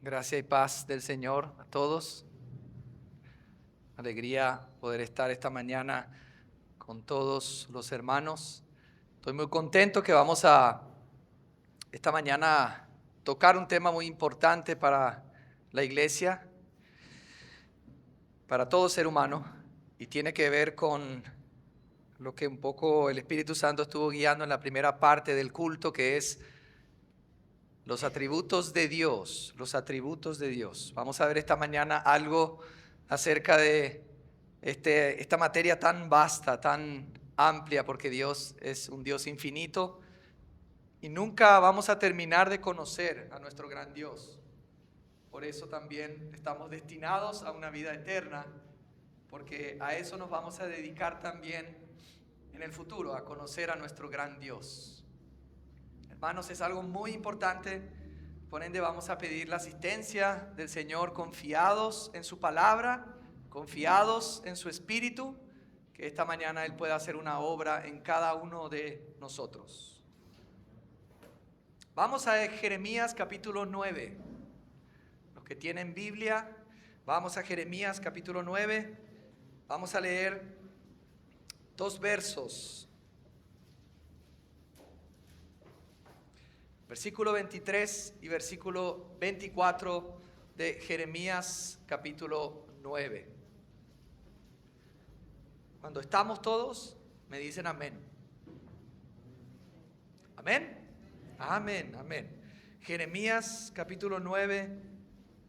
Gracia y paz del Señor a todos. Alegría poder estar esta mañana con todos los hermanos. Estoy muy contento que vamos a esta mañana tocar un tema muy importante para la iglesia, para todo ser humano, y tiene que ver con lo que un poco el Espíritu Santo estuvo guiando en la primera parte del culto, que es los atributos de Dios, los atributos de Dios. Vamos a ver esta mañana algo acerca de esta materia tan vasta, tan amplia, porque Dios es un Dios infinito y nunca vamos a terminar de conocer a nuestro gran Dios. Por eso también estamos destinados a una vida eterna, porque a eso nos vamos a dedicar también en el futuro, a conocer a nuestro gran Dios. Hermanos, es algo muy importante, por ende vamos a pedir la asistencia del Señor confiados en su palabra, confiados en su Espíritu, que esta mañana Él pueda hacer una obra en cada uno de nosotros. Vamos a Jeremías capítulo 9. Los que tienen Biblia, vamos a Jeremías capítulo 9. Vamos a leer dos versos. Versículo 23 y versículo 24 de Jeremías capítulo 9. Cuando estamos todos, me dicen amén. ¿Amén? Amén, amén. Jeremías capítulo 9,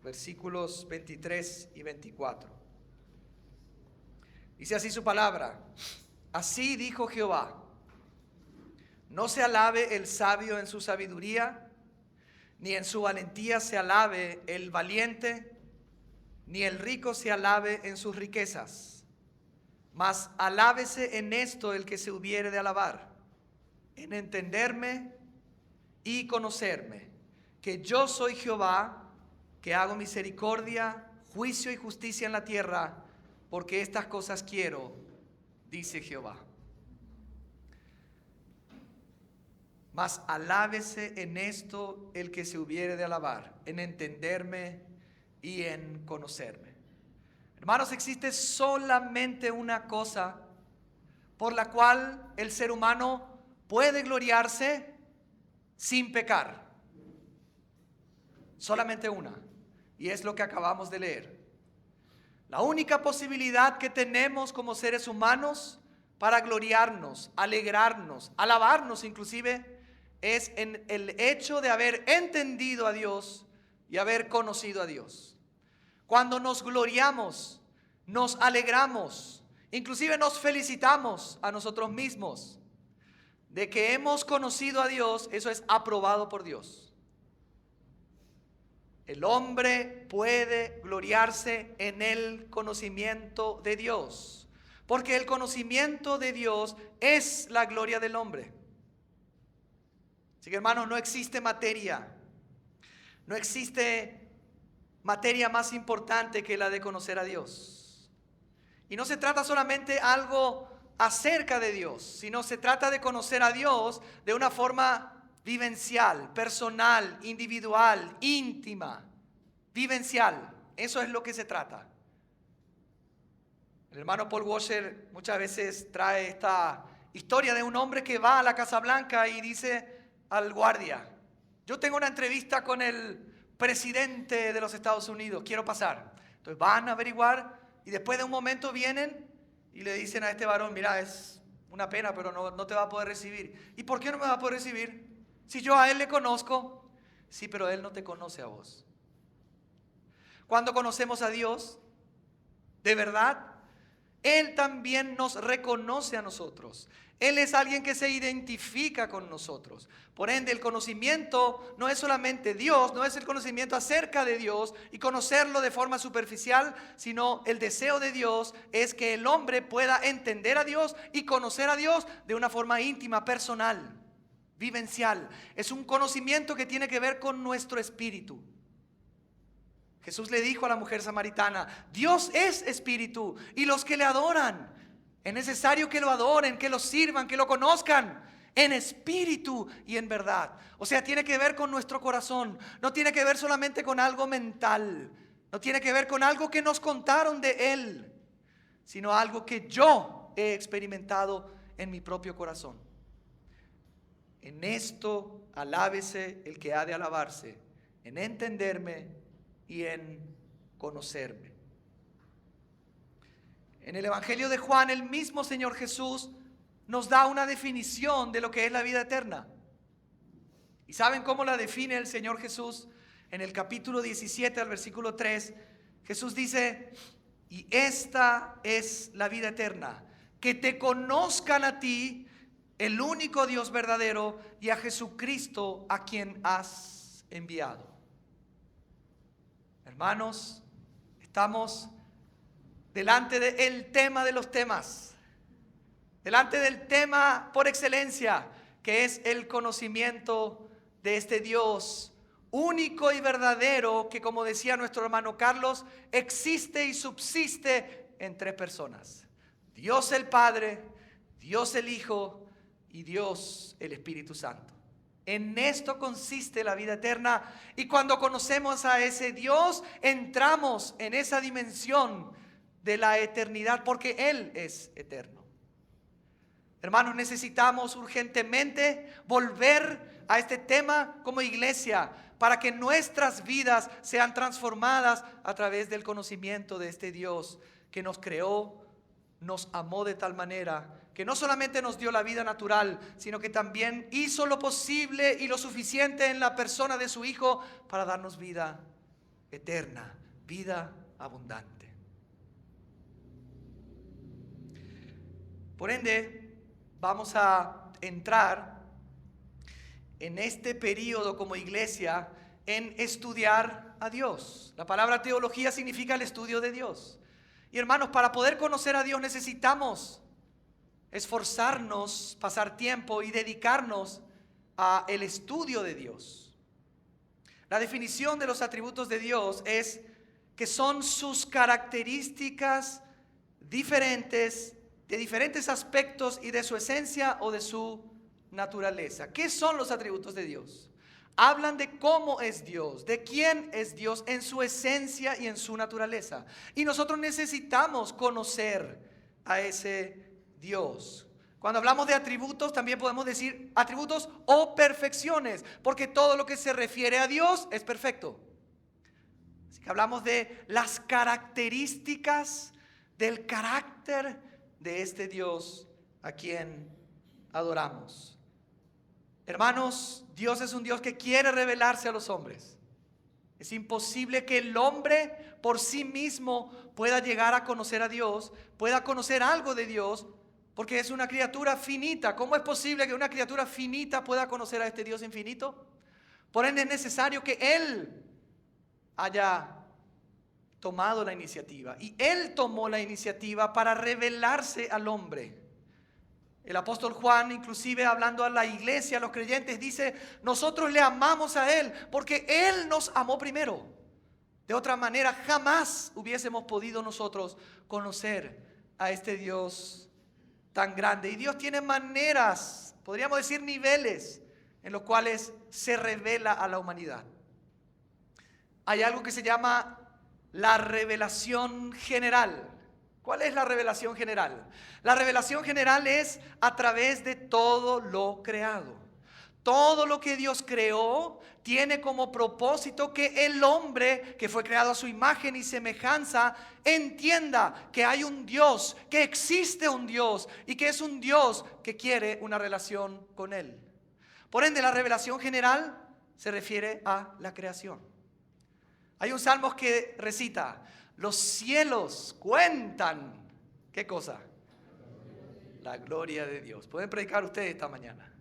versículos 23 y 24. Dice así su palabra: así dijo Jehová: no se alabe el sabio en su sabiduría, ni en su valentía se alabe el valiente, ni el rico se alabe en sus riquezas. Mas alábese en esto el que se hubiere de alabar, en entenderme y conocerme, que yo soy Jehová, que hago misericordia, juicio y justicia en la tierra, porque estas cosas quiero, dice Jehová. Mas alábese en esto el que se hubiere de alabar, en entenderme y en conocerme. Hermanos, existe solamente una cosa por la cual el ser humano puede gloriarse sin pecar. Solamente una, y es lo que acabamos de leer. La única posibilidad que tenemos como seres humanos para gloriarnos, alegrarnos, alabarnos inclusive, es en el hecho de haber entendido a Dios y haber conocido a Dios. Cuando nos gloriamos, nos alegramos, inclusive nos felicitamos a nosotros mismos de que hemos conocido a Dios, eso es aprobado por Dios. El hombre puede gloriarse en el conocimiento de Dios, porque el conocimiento de Dios es la gloria del hombre. Así que, hermanos, no existe materia más importante que la de conocer a Dios. Y no se trata solamente algo acerca de Dios, sino se trata de conocer a Dios de una forma vivencial, personal, individual, íntima, vivencial. Eso es lo que se trata. El hermano Paul Washer muchas veces trae esta historia de un hombre que va a la Casa Blanca y dice al guardia: yo tengo una entrevista con el presidente de los Estados Unidos, quiero pasar. Entonces van a averiguar y después de un momento vienen y le dicen a este varón: mira, es una pena, pero no te va a poder recibir. ¿Y por qué no me va a poder recibir? Si yo a él le conozco. Sí, pero él no te conoce a vos. Cuando conocemos a Dios, de verdad, Él también nos reconoce a nosotros. Él es alguien que se identifica con nosotros. Por ende, el conocimiento no es solamente Dios, no es el conocimiento acerca de Dios y conocerlo de forma superficial, sino el deseo de Dios es que el hombre pueda entender a Dios y conocer a Dios de una forma íntima, personal, vivencial. Es un conocimiento que tiene que ver con nuestro espíritu. Jesús le dijo a la mujer samaritana: Dios es espíritu y los que le adoran, es necesario que lo adoren, que lo sirvan, que lo conozcan en espíritu y en verdad. O sea, tiene que ver con nuestro corazón. No tiene que ver solamente con algo mental. No tiene que ver con algo que nos contaron de Él, sino algo que yo he experimentado en mi propio corazón. En esto alábese el que ha de alabarse, en entenderme y en conocerme. En el Evangelio de Juan, el mismo Señor Jesús nos da una definición de lo que es la vida eterna. ¿Y saben cómo la define el Señor Jesús? En el capítulo 17, al versículo 3, Jesús dice: y esta es la vida eterna, que te conozcan a ti, el único Dios verdadero, y a Jesucristo a quien has enviado. Hermanos, estamos delante del tema de los temas, delante del tema por excelencia, que es el conocimiento de este Dios único y verdadero, que, como decía nuestro hermano Carlos, existe y subsiste en tres personas: Dios el Padre, Dios el Hijo y Dios el Espíritu Santo. En esto consiste la vida eterna, y cuando conocemos a ese Dios, entramos en esa dimensión de la eternidad, porque Él es eterno. Hermanos, necesitamos urgentemente volver a este tema como iglesia, para que nuestras vidas sean transformadas a través del conocimiento de este Dios que nos creó, nos amó de tal manera que no solamente nos dio la vida natural, sino que también hizo lo posible y lo suficiente en la persona de su Hijo para darnos vida eterna, vida abundante. Por ende, vamos a entrar en este periodo como iglesia en estudiar a Dios. La palabra teología significa el estudio de Dios. Y hermanos, para poder conocer a Dios necesitamos esforzarnos, pasar tiempo y dedicarnos a el estudio de Dios. La definición de los atributos de Dios es que son sus características diferentes, de diferentes aspectos y de su esencia o de su naturaleza. ¿Qué son los atributos de Dios? Hablan de cómo es Dios, de quién es Dios en su esencia y en su naturaleza. Y nosotros necesitamos conocer a ese Dios. Cuando hablamos de atributos, también podemos decir atributos o perfecciones, porque todo lo que se refiere a Dios es perfecto. Así que hablamos de las características del carácter de este Dios a quien adoramos. Hermanos, Dios es un Dios que quiere revelarse a los hombres. Es imposible que el hombre por sí mismo pueda llegar a conocer a Dios, pueda conocer algo de Dios, porque es una criatura finita. ¿Cómo es posible que una criatura finita pueda conocer a este Dios infinito? Por ende es necesario que Él haya tomado la iniciativa. Y Él tomó la iniciativa para revelarse al hombre. El apóstol Juan, inclusive hablando a la iglesia, a los creyentes, dice: nosotros le amamos a Él porque Él nos amó primero. De otra manera, jamás hubiésemos podido nosotros conocer a este Dios tan grande. Y Dios tiene maneras, podríamos decir niveles, en los cuales se revela a la humanidad. Hay algo que se llama la revelación general. ¿Cuál es la revelación general? La revelación general es a través de todo lo creado. Todo lo que Dios creó tiene como propósito que el hombre, que fue creado a su imagen y semejanza, entienda que hay un Dios, que existe un Dios y que es un Dios que quiere una relación con Él. Por ende, la revelación general se refiere a la creación. Hay un salmo que recita: los cielos cuentan, ¿qué cosa? La gloria de Dios. Pueden predicar ustedes esta mañana.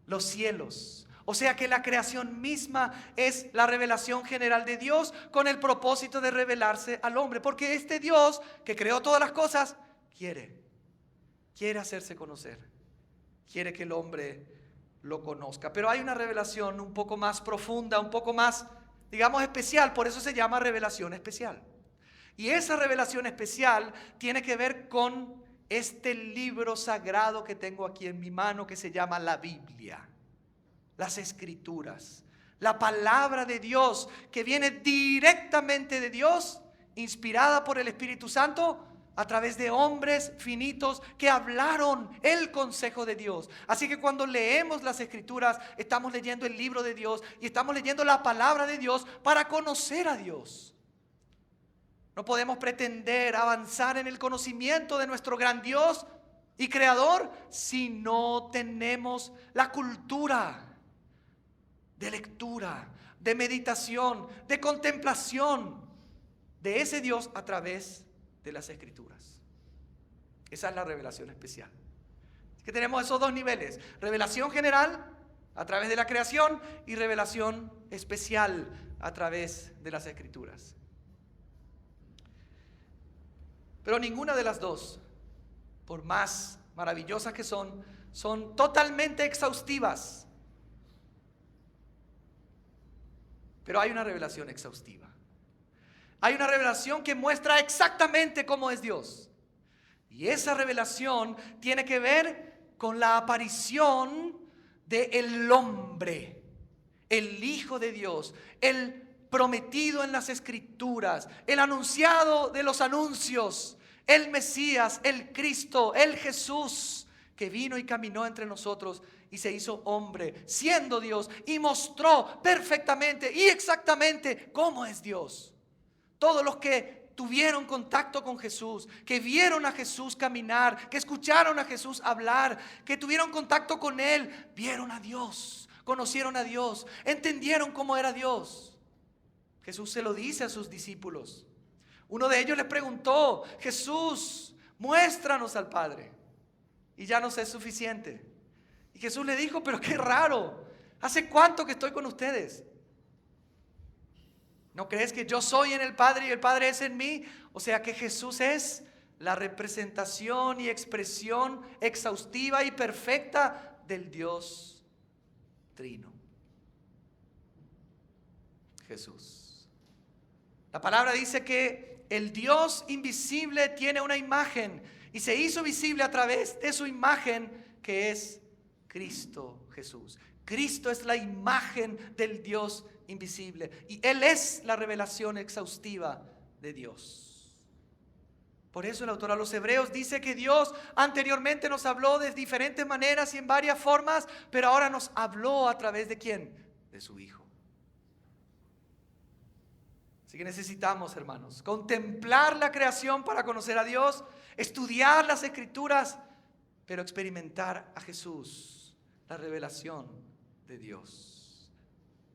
Los cielos. O sea que la creación misma es la revelación general de Dios, con el propósito de revelarse al hombre. Porque este Dios que creó todas las cosas quiere hacerse conocer. Quiere que el hombre lo conozca. Pero hay una revelación un poco más profunda, un poco más, digamos, especial. Por eso se llama revelación especial. Y esa revelación especial tiene que ver con este libro sagrado que tengo aquí en mi mano, que se llama la Biblia, las Escrituras, la palabra de Dios, que viene directamente de Dios, inspirada por el Espíritu Santo, a través de hombres finitos que hablaron el consejo de Dios. Así que cuando leemos las Escrituras, estamos leyendo el libro de Dios y estamos leyendo la palabra de Dios para conocer a Dios. No podemos pretender avanzar en el conocimiento de nuestro gran Dios y Creador si no tenemos la cultura de lectura, de meditación, de contemplación de ese Dios a través de las Escrituras. Esa es la revelación especial. Así que tenemos esos dos niveles: revelación general a través de la creación y revelación especial a través de las Escrituras. Pero ninguna de las dos, por más maravillosas que son totalmente exhaustivas. Pero hay una revelación exhaustiva. Hay una revelación que muestra exactamente cómo es Dios. Y esa revelación tiene que ver con la aparición del hombre, el Hijo de Dios, el prometido en las Escrituras, el anunciado de los anuncios, el Mesías, el Cristo, el Jesús, que vino y caminó entre nosotros y se hizo hombre, siendo Dios, y mostró perfectamente y exactamente cómo es Dios. Todos los que tuvieron contacto con Jesús, que vieron a Jesús caminar, que escucharon a Jesús hablar, que tuvieron contacto con Él, vieron a Dios, conocieron a Dios, entendieron cómo era Dios. Jesús se lo dice a sus discípulos. Uno de ellos le preguntó: Jesús, muéstranos al Padre y ya nos es suficiente. Y Jesús le dijo: pero qué raro, ¿hace cuánto que estoy con ustedes? ¿No crees que yo soy en el Padre y el Padre es en mí? O sea que Jesús es la representación y expresión exhaustiva y perfecta del Dios Trino. Jesús. La palabra dice que el Dios invisible tiene una imagen y se hizo visible a través de su imagen, que es Cristo Jesús. Cristo es la imagen del Dios invisible y Él es la revelación exhaustiva de Dios. Por eso el autor a los Hebreos dice que Dios anteriormente nos habló de diferentes maneras y en varias formas, pero ahora nos habló a través de ¿quién? De su Hijo. Así que necesitamos, hermanos, contemplar la creación para conocer a Dios, estudiar las Escrituras, pero experimentar a Jesús, la revelación de Dios,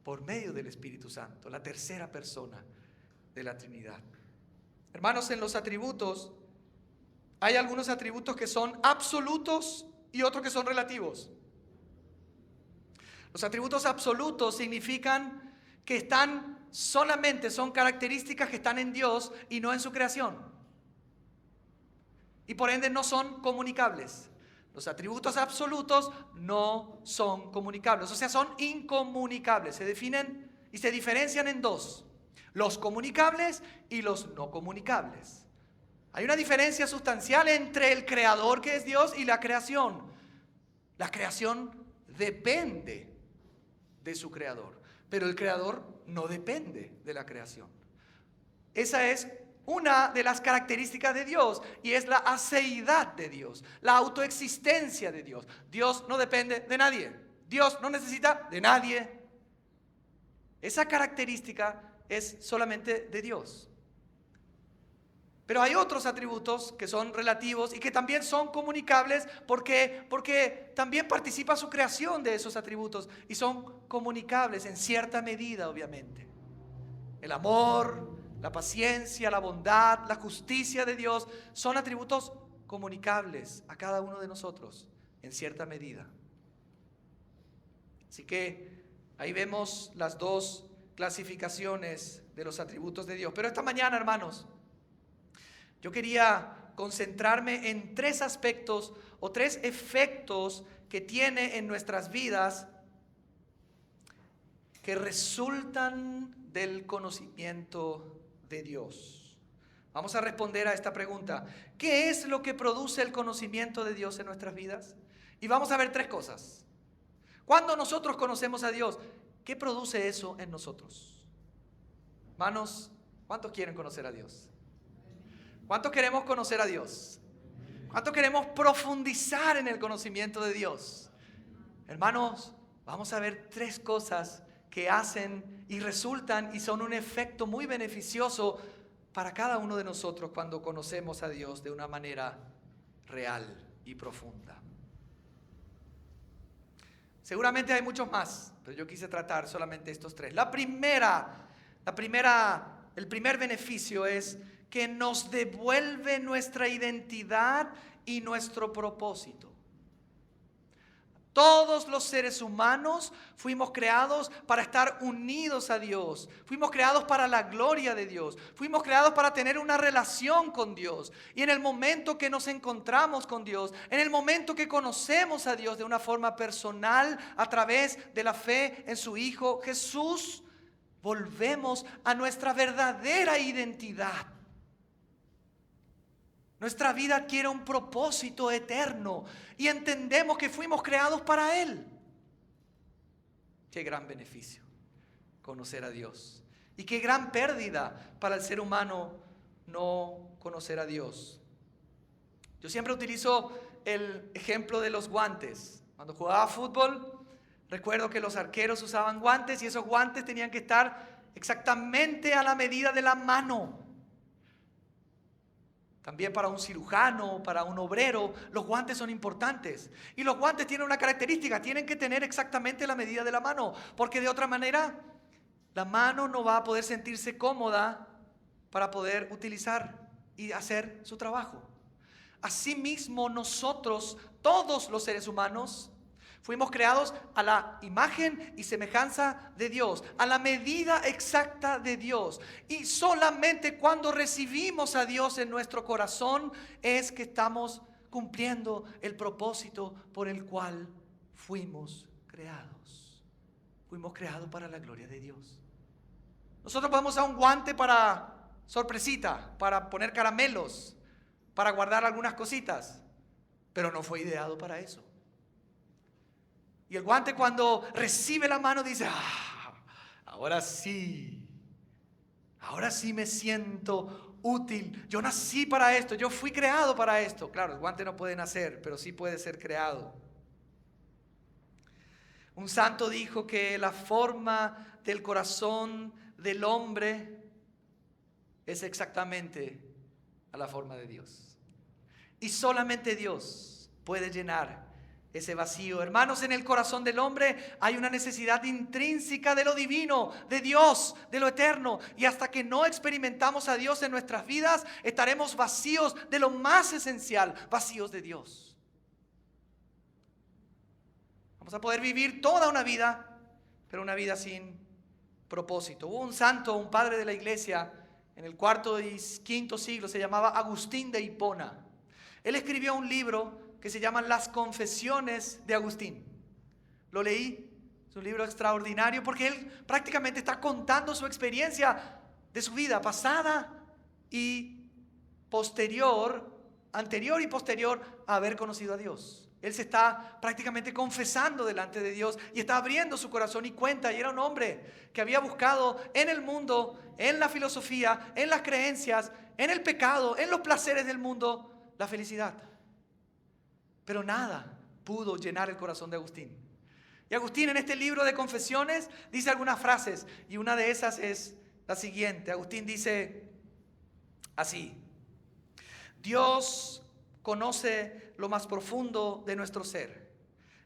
por medio del Espíritu Santo, la tercera persona de la Trinidad. Hermanos, en los atributos hay algunos atributos que son absolutos y otros que son relativos. Los atributos absolutos significan que son características que están en Dios y no en su creación. Y por ende no son comunicables. Los atributos absolutos no son comunicables, o sea, son incomunicables. Se definen y se diferencian en dos: los comunicables y los no comunicables. Hay una diferencia sustancial entre el creador, que es Dios, y la creación. La creación depende de su creador, pero el creador no depende de la creación. Esa es una de las características de Dios y es la aceidad de Dios, la autoexistencia de Dios. Dios no depende de nadie. Dios no necesita de nadie. Esa característica es solamente de Dios. Pero hay otros atributos que son relativos y que también son comunicables porque también participa su creación de esos atributos y son comunicables en cierta medida, obviamente. El amor, la paciencia, la bondad, la justicia de Dios son atributos comunicables a cada uno de nosotros en cierta medida. Así que ahí vemos las dos clasificaciones de los atributos de Dios. Pero esta mañana, hermanos, yo quería concentrarme en tres aspectos o tres efectos que tiene en nuestras vidas que resultan del conocimiento de Dios. Vamos a responder a esta pregunta. ¿Qué es lo que produce el conocimiento de Dios en nuestras vidas? Y vamos a ver tres cosas. Cuando nosotros conocemos a Dios, ¿qué produce eso en nosotros? Hermanos, ¿cuántos quieren conocer a Dios? ¿Cuántos queremos conocer a Dios? ¿Cuántos queremos profundizar en el conocimiento de Dios? Hermanos, vamos a ver tres cosas que hacen y resultan y son un efecto muy beneficioso para cada uno de nosotros cuando conocemos a Dios de una manera real y profunda. Seguramente hay muchos más, pero yo quise tratar solamente estos tres. El primer beneficio es que nos devuelve nuestra identidad y nuestro propósito. Todos los seres humanos fuimos creados para estar unidos a Dios. Fuimos creados para la gloria de Dios. Fuimos creados para tener una relación con Dios. Y en el momento que nos encontramos con Dios, en el momento que conocemos a Dios de una forma personal a través de la fe en su Hijo Jesús, volvemos a nuestra verdadera identidad. Nuestra vida adquiere un propósito eterno y entendemos que fuimos creados para Él. Qué gran beneficio conocer a Dios. Y qué gran pérdida para el ser humano no conocer a Dios. Yo siempre utilizo el ejemplo de los guantes. Cuando jugaba fútbol, recuerdo que los arqueros usaban guantes y esos guantes tenían que estar exactamente a la medida de la mano. También para un cirujano, para un obrero, los guantes son importantes. Y los guantes tienen una característica, tienen que tener exactamente la medida de la mano. Porque de otra manera, la mano no va a poder sentirse cómoda para poder utilizar y hacer su trabajo. Asimismo, nosotros, todos los seres humanos, fuimos creados a la imagen y semejanza de Dios, a la medida exacta de Dios. Y solamente cuando recibimos a Dios en nuestro corazón es que estamos cumpliendo el propósito por el cual fuimos creados. Fuimos creados para la gloria de Dios. Nosotros podemos usar un guante para sorpresita, para poner caramelos, para guardar algunas cositas, pero no fue ideado para eso. Y el guante cuando recibe la mano dice, ahora sí me siento útil. Yo nací para esto, yo fui creado para esto. Claro, el guante no puede nacer, pero sí puede ser creado. Un santo dijo que la forma del corazón del hombre es exactamente a la forma de Dios. Y solamente Dios puede llenar ese vacío. Hermanos, en el corazón del hombre hay una necesidad intrínseca de lo divino, de Dios, de lo eterno. Y hasta que no experimentamos a Dios en nuestras vidas, estaremos vacíos de lo más esencial, vacíos de Dios. Vamos a poder vivir toda una vida, pero una vida sin propósito. Hubo un santo, un padre de la iglesia, en el IV y V siglo, se llamaba Agustín de Hipona. Él escribió un libro que se llaman Las Confesiones de Agustín. Lo leí, es un libro extraordinario porque él prácticamente está contando su experiencia de su vida pasada y anterior y posterior a haber conocido a Dios. Él se está prácticamente confesando delante de Dios y está abriendo su corazón y cuenta. Y era un hombre que había buscado en el mundo, en la filosofía, en las creencias, en el pecado, en los placeres del mundo, la felicidad. Pero nada pudo llenar el corazón de Agustín. Y Agustín en este libro de confesiones dice algunas frases y una de esas es la siguiente. Agustín dice así: Dios conoce lo más profundo de nuestro ser.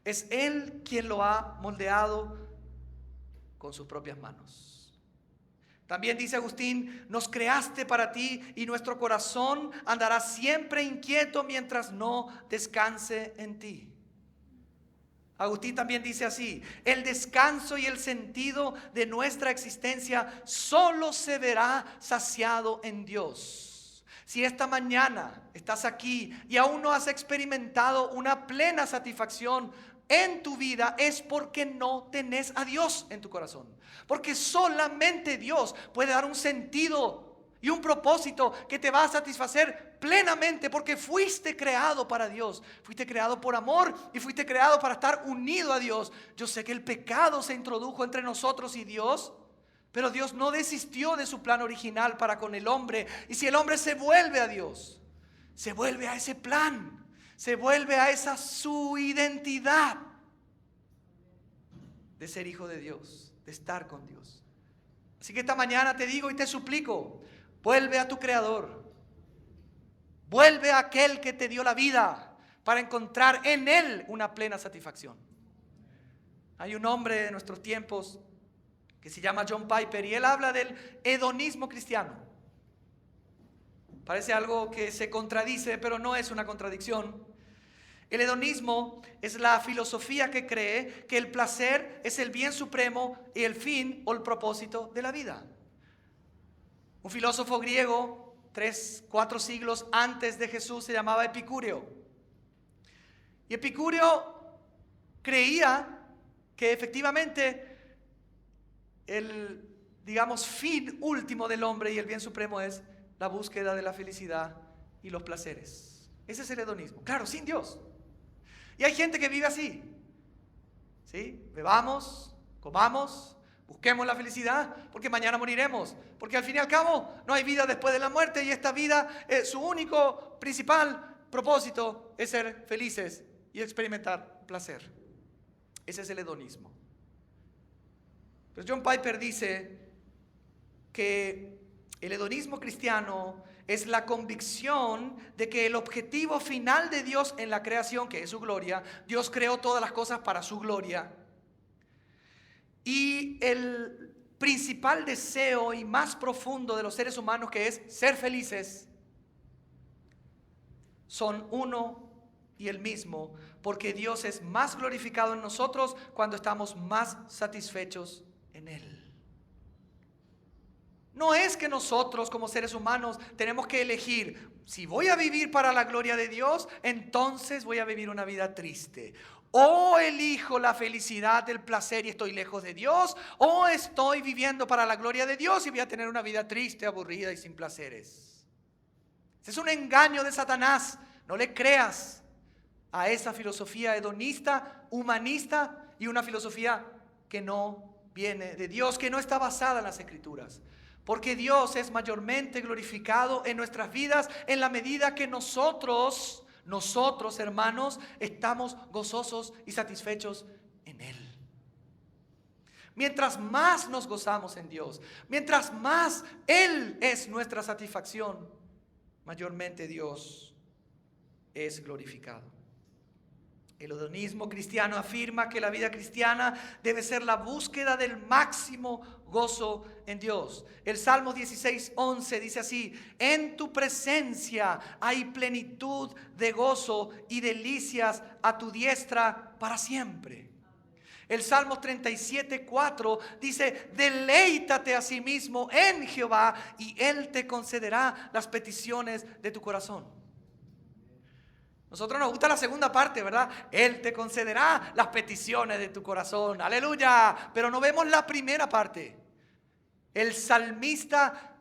Es Él quien lo ha moldeado con sus propias manos. También dice Agustín: nos creaste para ti y nuestro corazón andará siempre inquieto mientras no descanse en ti. Agustín también dice así: el descanso y el sentido de nuestra existencia solo se verá saciado en Dios. Si esta mañana estás aquí y aún no has experimentado una plena satisfacción en tu vida, es porque no tenés a Dios en tu corazón. Porque solamente Dios puede dar un sentido y un propósito que te va a satisfacer plenamente, porque fuiste creado para Dios, fuiste creado por amor y fuiste creado para estar unido a Dios. Yo sé que el pecado se introdujo entre nosotros y Dios, pero Dios no desistió de su plan original para con el hombre. Y si el hombre se vuelve a Dios, se vuelve a ese plan, se vuelve a esa su identidad de ser hijo de Dios, de estar con Dios. Así que esta mañana te digo y te suplico, vuelve a tu Creador, vuelve a aquel que te dio la vida para encontrar en Él una plena satisfacción. Hay un hombre de nuestros tiempos que se llama John Piper y él habla del hedonismo cristiano. Parece algo que se contradice, pero no es una contradicción. El hedonismo es la filosofía que cree que el placer es el bien supremo y el fin o el propósito de la vida. Un filósofo griego, 3-4 siglos antes de Jesús, se llamaba Epicúreo. Y Epicúreo creía que efectivamente el, fin último del hombre y el bien supremo es la búsqueda de la felicidad y los placeres. Ese es el hedonismo, claro, sin Dios. Y hay gente que vive así, ¿sí? Bebamos, comamos, busquemos la felicidad, porque mañana moriremos, porque al fin y al cabo no hay vida después de la muerte, y esta vida, su único principal propósito es ser felices y experimentar placer. Ese es el hedonismo. Pero John Piper dice que el hedonismo cristiano es la convicción de que el objetivo final de Dios en la creación, que es su gloria, Dios creó todas las cosas para su gloria, y el principal deseo y más profundo de los seres humanos, que es ser felices, son uno y el mismo, porque Dios es más glorificado en nosotros cuando estamos más satisfechos en Él. No es que nosotros como seres humanos tenemos que elegir, si voy a vivir para la gloria de Dios, entonces voy a vivir una vida triste. O elijo la felicidad del placer y estoy lejos de Dios, o estoy viviendo para la gloria de Dios y voy a tener una vida triste, aburrida y sin placeres. Ese es un engaño de Satanás. No le creas a esa filosofía hedonista, humanista y una filosofía que no viene de Dios, que no está basada en las Escrituras. Porque Dios es mayormente glorificado en nuestras vidas en la medida que nosotros hermanos, estamos gozosos y satisfechos en Él. Mientras más nos gozamos en Dios, mientras más Él es nuestra satisfacción, mayormente Dios es glorificado. El hedonismo cristiano afirma que la vida cristiana debe ser la búsqueda del máximo gozo en Dios. El Salmo 16:11 dice así: en tu presencia hay plenitud de gozo y delicias a tu diestra para siempre. El Salmo 37:4 dice: deleítate a sí mismo en Jehová y Él te concederá las peticiones de tu corazón. Nosotros nos gusta la segunda parte, ¿verdad? Él te concederá las peticiones de tu corazón. Aleluya. Pero no vemos la primera parte. El salmista,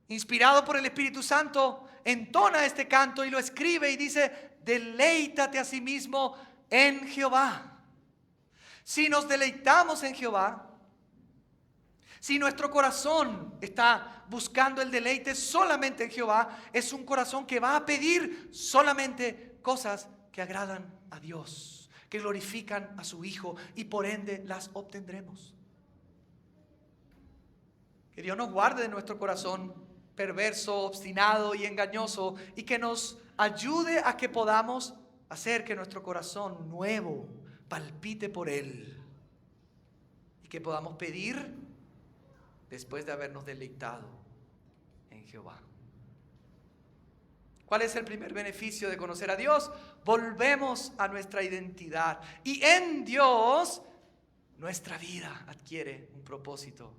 inspirado por el Espíritu Santo, entona este canto y lo escribe y dice: deleítate a sí mismo en Jehová. Si nos deleitamos en Jehová, si nuestro corazón está buscando el deleite solamente en Jehová, es un corazón que va a pedir solamente cosas que agradan a Dios, que glorifican a su Hijo, y por ende las obtendremos. Que Dios nos guarde de nuestro corazón perverso, obstinado y engañoso, y que nos ayude a que podamos hacer que nuestro corazón nuevo palpite por Él, y que podamos pedir después de habernos deleitado en Jehová. ¿Cuál es el primer beneficio de conocer a Dios? Volvemos a nuestra identidad, y en Dios nuestra vida adquiere un propósito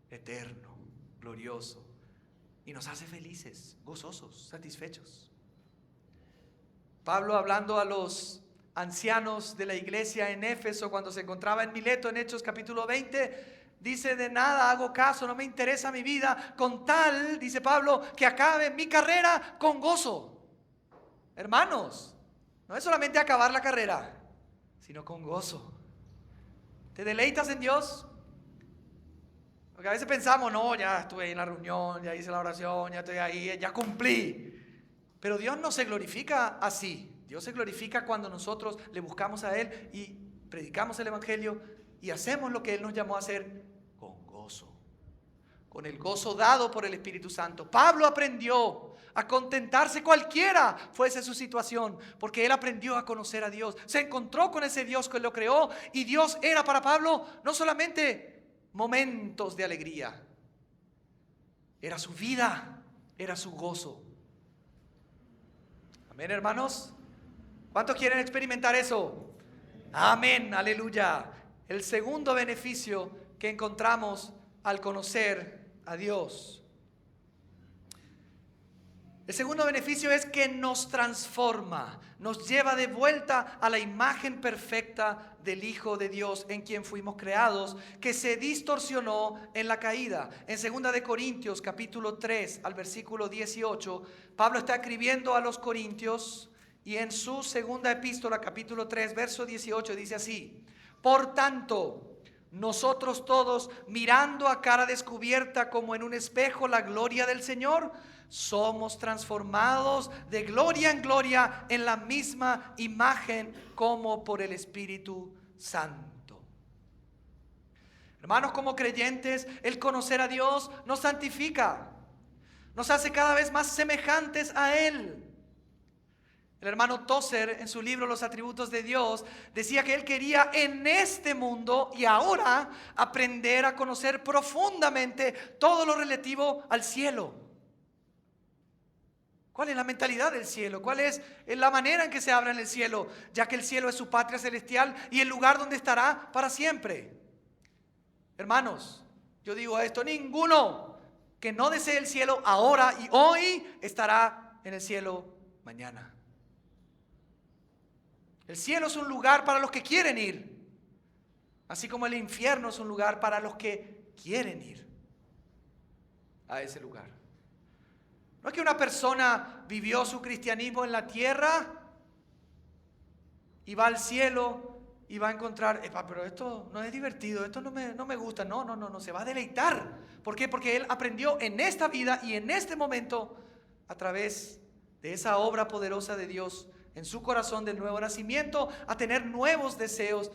eterno, glorioso, y nos hace felices, gozosos, satisfechos. Pablo, hablando a los ancianos de la iglesia en Éfeso cuando se encontraba en Mileto, en Hechos capítulo 20, dice, de nada hago caso, no me interesa mi vida, con tal, dice Pablo, que acabe mi carrera con gozo. Hermanos, no es solamente acabar la carrera, sino con gozo. ¿Te deleitas en Dios? Porque a veces pensamos, no, ya estuve ahí en la reunión, ya hice la oración, ya estoy ahí, ya cumplí. Pero Dios no se glorifica así. Dios se glorifica cuando nosotros le buscamos a Él y predicamos el Evangelio y hacemos lo que Él nos llamó a hacer con gozo. Con el gozo dado por el Espíritu Santo. Pablo aprendió a contentarse cualquiera fuese su situación, porque él aprendió a conocer a Dios. Se encontró con ese Dios que lo creó y Dios era para Pablo no solamente momentos de alegría, era su vida, era su gozo. Amén, hermanos. ¿Cuántos quieren experimentar eso? Amén, aleluya. El segundo beneficio que encontramos al conocer a Dios. El segundo beneficio es que nos transforma, nos lleva de vuelta a la imagen perfecta del Hijo de Dios en quien fuimos creados, que se distorsionó en la caída. En 2 de Corintios capítulo 3 al versículo 18, Pablo está escribiendo a los corintios y en su segunda epístola capítulo 3 verso 18 dice así: por tanto, nosotros todos, mirando a cara descubierta como en un espejo la gloria del Señor, somos transformados de gloria en gloria en la misma imagen como por el Espíritu Santo. Hermanos, como creyentes, el conocer a Dios nos santifica, nos hace cada vez más semejantes a Él. El hermano Tozer, en su libro Los Atributos de Dios, decía que él quería en este mundo y ahora aprender a conocer profundamente todo lo relativo al cielo. ¿Cuál es la mentalidad del cielo? ¿Cuál es la manera en que se habla en el cielo? Ya que el cielo es su patria celestial y el lugar donde estará para siempre. Hermanos, yo digo esto: ninguno que no desee el cielo ahora y hoy estará en el cielo mañana. El cielo es un lugar para los que quieren ir, así como el infierno es un lugar para los que quieren ir a ese lugar. No es que una persona vivió su cristianismo en la tierra y va al cielo y va a encontrar, pero esto no es divertido, esto no me gusta. No, se va a deleitar. ¿Por qué? Porque él aprendió en esta vida y en este momento, a través de esa obra poderosa de Dios en su corazón del nuevo nacimiento, a tener nuevos deseos,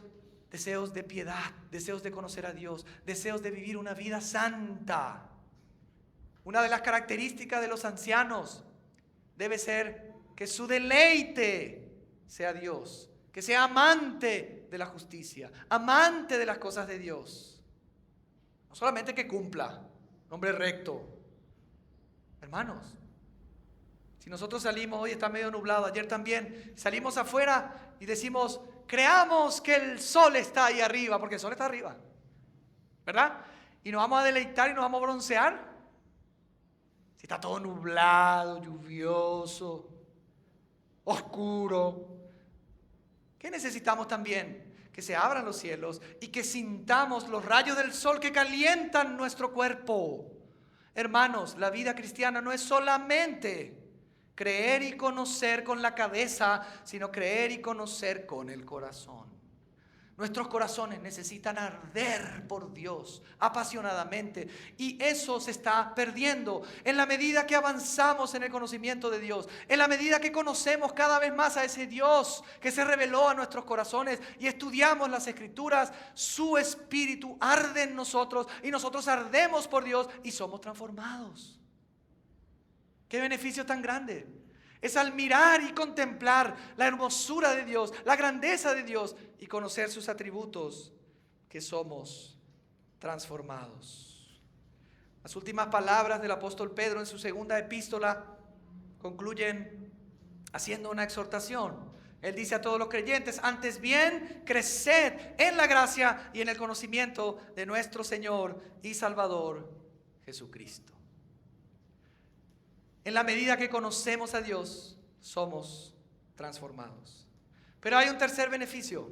deseos de piedad, deseos de conocer a Dios, deseos de vivir una vida santa. Una de las características de los ancianos debe ser que su deleite sea Dios, que sea amante de la justicia, amante de las cosas de Dios. No solamente que cumpla, hombre recto. Hermanos, si nosotros salimos, hoy está medio nublado, ayer también, salimos afuera y decimos, creamos que el sol está ahí arriba, porque el sol está arriba, ¿verdad? Y nos vamos a deleitar y nos vamos a broncear. Si está todo nublado, lluvioso, oscuro, ¿qué necesitamos también? Que se abran los cielos y que sintamos los rayos del sol que calientan nuestro cuerpo. Hermanos, la vida cristiana no es solamente creer y conocer con la cabeza, sino creer y conocer con el corazón. Nuestros corazones necesitan arder por Dios apasionadamente, y eso se está perdiendo en la medida que avanzamos en el conocimiento de Dios, en la medida que conocemos cada vez más a ese Dios que se reveló a nuestros corazones y estudiamos las Escrituras. Su Espíritu arde en nosotros y nosotros ardemos por Dios y somos transformados. ¡Qué beneficio tan grande! Es al mirar y contemplar la hermosura de Dios, la grandeza de Dios y conocer sus atributos que somos transformados. Las últimas palabras del apóstol Pedro en su segunda epístola concluyen haciendo una exhortación. Él dice a todos los creyentes: antes bien, creced en la gracia y en el conocimiento de nuestro Señor y Salvador Jesucristo. En la medida que conocemos a Dios, somos transformados. Pero hay un tercer beneficio,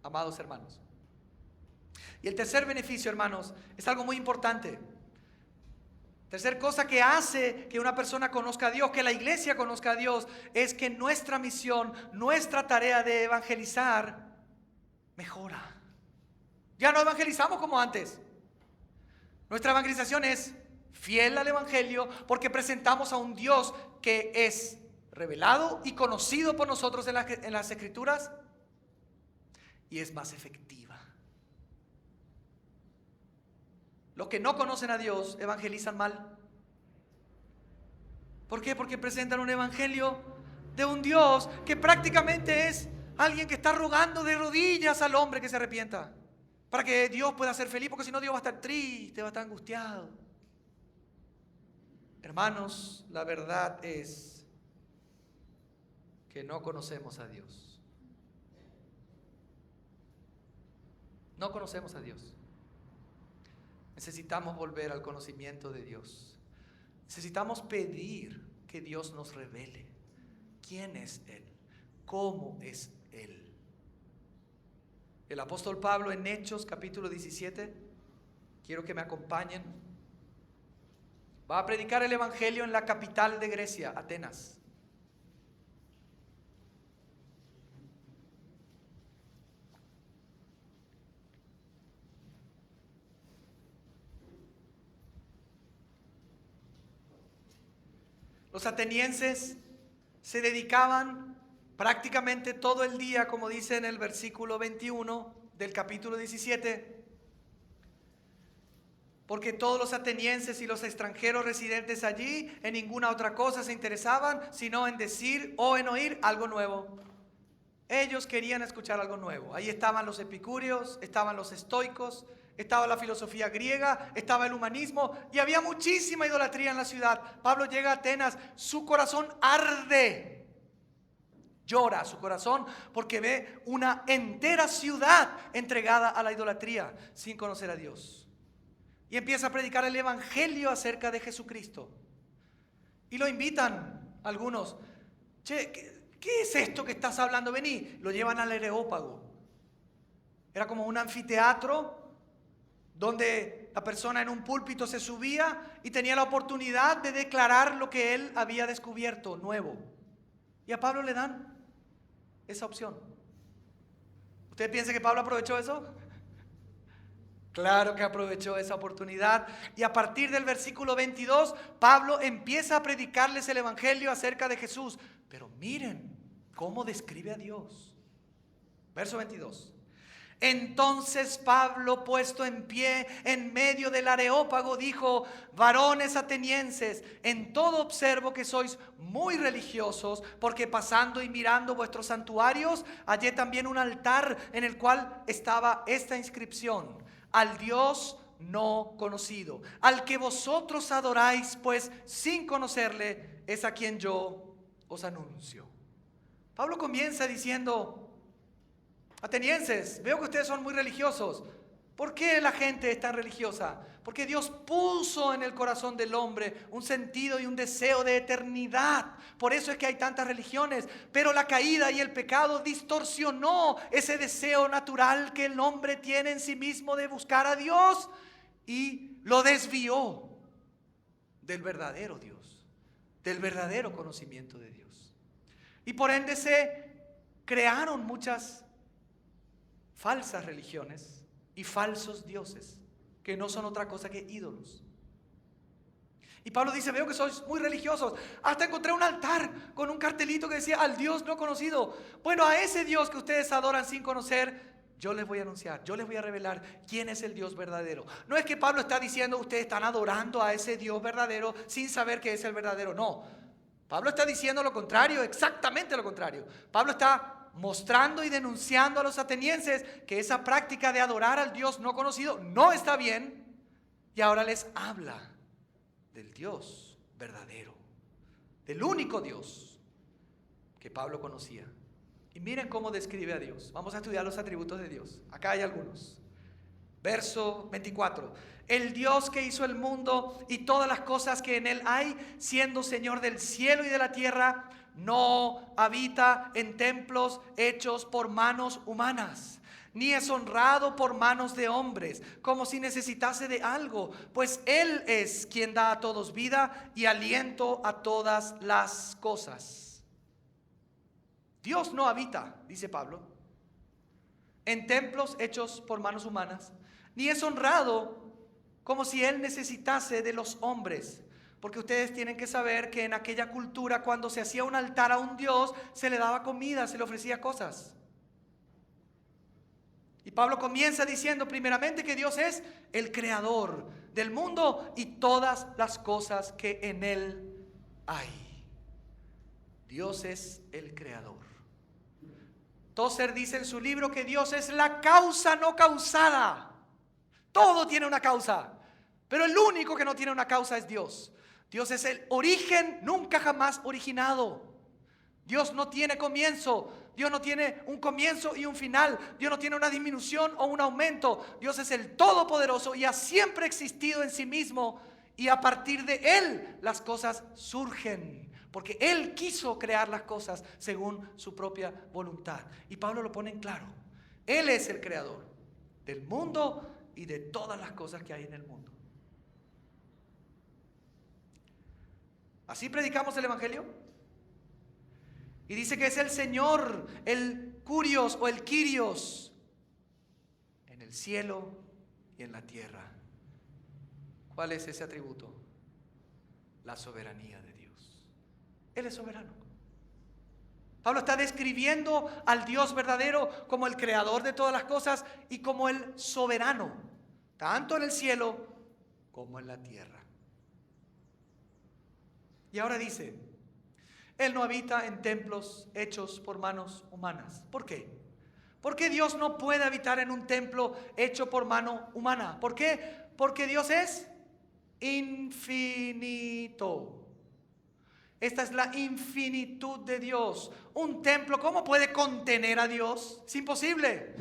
amados hermanos. Y el tercer beneficio, hermanos, es algo muy importante. Tercer cosa que hace que una persona conozca a Dios, que la iglesia conozca a Dios, es que nuestra misión, nuestra tarea de evangelizar mejora. Ya no evangelizamos como antes. Nuestra evangelización es fiel al evangelio porque presentamos a un Dios que es revelado y conocido por nosotros en las escrituras y es más efectiva. Los que no conocen a Dios evangelizan mal. ¿Por qué? Porque presentan un evangelio de un Dios que prácticamente es alguien que está rogando de rodillas al hombre que se arrepienta para que Dios pueda ser feliz, porque si no Dios va a estar triste, va a estar angustiado. Hermanos, la verdad es que no conocemos a Dios. No conocemos a Dios. Necesitamos volver al conocimiento de Dios. Necesitamos pedir que Dios nos revele quién es Él, cómo es Él. El apóstol Pablo en Hechos capítulo 17, quiero que me acompañen, va a predicar el evangelio en la capital de Grecia, Atenas. Los atenienses se dedicaban prácticamente todo el día, como dice en el versículo 21 del capítulo 17, porque todos los atenienses y los extranjeros residentes allí en ninguna otra cosa se interesaban, sino en decir o en oír algo nuevo. Ellos querían escuchar algo nuevo. Ahí estaban los epicúreos, estaban los estoicos, estaba la filosofía griega, estaba el humanismo y había muchísima idolatría en la ciudad. Pablo llega a Atenas, su corazón arde, llora su corazón porque ve una entera ciudad entregada a la idolatría sin conocer a Dios. Y empieza a predicar el evangelio acerca de Jesucristo. Y lo invitan algunos. Che, ¿qué es esto que estás hablando? Vení. Lo llevan al Areópago. Era como un anfiteatro donde la persona en un púlpito se subía y tenía la oportunidad de declarar lo que él había descubierto nuevo. Y a Pablo le dan esa opción. ¿Usted piensa que Pablo aprovechó eso? Claro que aprovechó esa oportunidad. Y a partir del versículo 22, Pablo empieza a predicarles el evangelio acerca de Jesús. Pero miren cómo describe a Dios. Verso 22. Entonces Pablo, puesto en pie en medio del Areópago, dijo: varones atenienses, en todo observo que sois muy religiosos, porque pasando y mirando vuestros santuarios, hallé también un altar en el cual estaba esta inscripción: al Dios no conocido, al que vosotros adoráis, pues sin conocerle es a quien yo os anuncio. Pablo comienza diciendo: atenienses, veo que ustedes son muy religiosos. ¿Por qué la gente es tan religiosa? Porque Dios puso en el corazón del hombre un sentido y un deseo de eternidad. Por eso es que hay tantas religiones. Pero la caída y el pecado distorsionó ese deseo natural que el hombre tiene en sí mismo de buscar a Dios y lo desvió del verdadero Dios, del verdadero conocimiento de Dios. Y por ende se crearon muchas falsas religiones y falsos dioses que no son otra cosa que ídolos. Y Pablo dice: veo que sois muy religiosos. Hasta encontré un altar con un cartelito que decía: al Dios no conocido. Bueno, a ese Dios que ustedes adoran sin conocer, yo les voy a anunciar, yo les voy a revelar quién es el Dios verdadero. No es que Pablo está diciendo: ustedes están adorando a ese Dios verdadero sin saber que es el verdadero. No, Pablo está diciendo lo contrario, exactamente lo contrario. Pablo está mostrando y denunciando a los atenienses que esa práctica de adorar al Dios no conocido no está bien, y ahora les habla del Dios verdadero, del único Dios que Pablo conocía. Y miren cómo describe a Dios. Vamos a estudiar los atributos de Dios. Acá hay algunos. Verso 24. El Dios que hizo el mundo y todas las cosas que en él hay, siendo Señor del cielo y de la tierra, no habita en templos hechos por manos humanas, ni es honrado por manos de hombres, como si necesitase de algo, pues Él es quien da a todos vida y aliento a todas las cosas. Dios no habita, dice Pablo, en templos hechos por manos humanas, ni es honrado como si Él necesitase de los hombres. Porque ustedes tienen que saber que en aquella cultura, cuando se hacía un altar a un Dios, se le daba comida, se le ofrecía cosas. Y Pablo comienza diciendo primeramente que Dios es el creador del mundo y todas las cosas que en él hay. Dios es el creador. Tozer dice en su libro que Dios es la causa no causada. Todo tiene una causa, pero el único que no tiene una causa es Dios. Dios es el origen nunca jamás originado. Dios no tiene comienzo. Dios no tiene un comienzo y un final. Dios no tiene una disminución o un aumento. Dios es el Todopoderoso y ha siempre existido en sí mismo. Y a partir de Él las cosas surgen. Porque Él quiso crear las cosas según su propia voluntad. Y Pablo lo pone en claro. Él es el creador del mundo y de todas las cosas que hay en el mundo. Así predicamos el Evangelio. Y dice que es el Señor, el Curios o el Kyrios, en el cielo y en la tierra. ¿Cuál es ese atributo? La soberanía de Dios. Él es soberano. Pablo está describiendo al Dios verdadero como el creador de todas las cosas y como el soberano, tanto en el cielo como en la tierra. Y ahora dice, Él no habita en templos hechos por manos humanas. ¿Por qué? ¿Por qué Dios no puede habitar en un templo hecho por mano humana? ¿Por qué? Porque Dios es infinito. Esta es la infinitud de Dios. Un templo, ¿cómo puede contener a Dios? Es imposible.